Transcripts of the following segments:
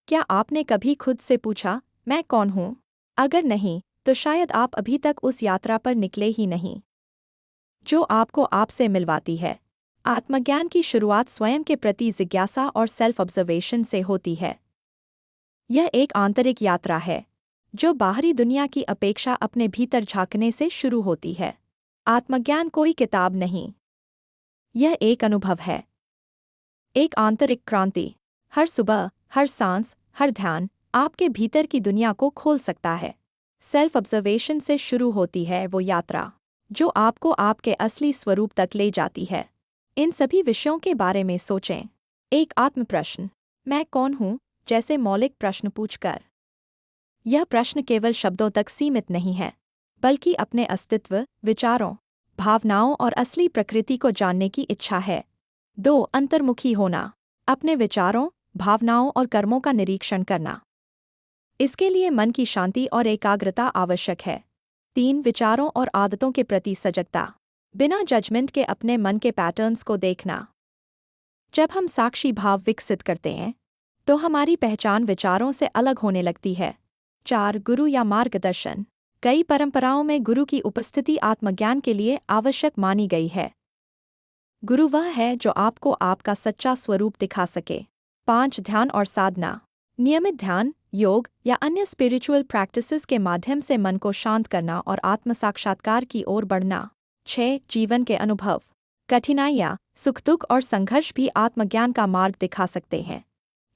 क्या आपने कभी खुद से पूछा, मैं कौन हूँ? अगर नहीं, तो शायद आप अभी तक उस यात्रा पर निकले ही नहीं, जो आपको आपसे मिलवाती है। आत्मज्ञान की शुरुआत स्वयं के प्रति जिज्ञासा और सेल्फ ऑब्जर्वेशन से होती है। यह एक आंतरिक यात्रा है, जो बाहरी दुनिया की अपेक्षा अपने भीतर झांकने से शुरू होती है। आत्मज्ञान कोई किताब नहीं, यह एक अनुभव है, एक आंतरिक क्रांति। हर सुबह, हर सांस, हर ध्यान आपके भीतर की दुनिया को खोल सकता है। सेल्फ ऑब्जर्वेशन से शुरू होती है वो यात्रा, जो आपको आपके असली स्वरूप तक ले जाती है। इन सभी विषयों के बारे में सोचें। एक आत्म प्रश्न, मैं कौन हूँ, जैसे मौलिक प्रश्न पूछकर। यह प्रश्न केवल शब्दों तक सीमित नहीं है, बल्कि अपने अस्तित्व, विचारों, भावनाओं और असली प्रकृति को जानने की इच्छा है। 2. अंतर्मुखी होना, अपने विचारों, भावनाओं और कर्मों का निरीक्षण करना। इसके लिए मन की शांति और एकाग्रता आवश्यक है। 3. विचारों और आदतों के प्रति सजगता, बिना जजमेंट के अपने मन के पैटर्न्स को देखना। जब हम साक्षी भाव विकसित करते हैं, तो हमारी पहचान विचारों से अलग होने लगती है। 4. गुरु या मार्गदर्शन, कई परंपराओं में गुरु की उपस्थिति आत्मज्ञान के लिए आवश्यक मानी गई है। गुरु वह है जो आपको आपका सच्चा स्वरूप दिखा सके। 5. ध्यान और साधना, नियमित ध्यान, योग या अन्य स्पिरिचुअल प्रैक्टिसेस के माध्यम से मन को शांत करना और आत्म साक्षात्कार की ओर बढ़ना। 6. जीवन के अनुभव, कठिनाइयाँ, सुख दुख और संघर्ष भी आत्मज्ञान का मार्ग दिखा सकते हैं,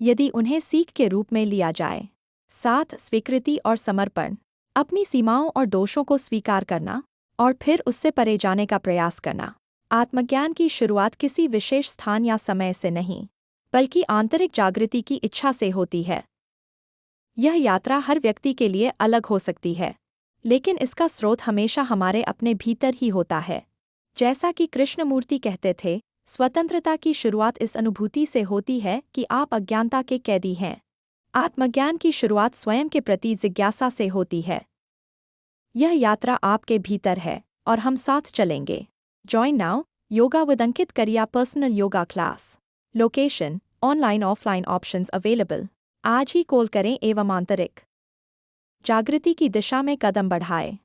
यदि उन्हें सीख के रूप में लिया जाए। 7. स्वीकृति और समर्पण, अपनी सीमाओं और दोषों को स्वीकार करना और फिर उससे परे जाने का प्रयास करना। आत्मज्ञान की शुरुआत किसी विशेष स्थान या समय से नहीं, बल्कि आंतरिक जागृति की इच्छा से होती है। यह यात्रा हर व्यक्ति के लिए अलग हो सकती है, लेकिन इसका स्रोत हमेशा हमारे अपने भीतर ही होता है। जैसा कि कृष्णमूर्ति कहते थे, स्वतंत्रता की शुरुआत इस अनुभूति से होती है कि आप अज्ञानता के कैदी हैं। आत्मज्ञान की शुरुआत स्वयं के प्रति जिज्ञासा से होती है। यह यात्रा आपके भीतर है और हम साथ चलेंगे। जॉइन नाउ, योगा विद अंकित करिया personal yoga class. Location, online offline options available. आज ही कॉल करें एवं आंतरिक जागृति की दिशा में कदम बढ़ाएं।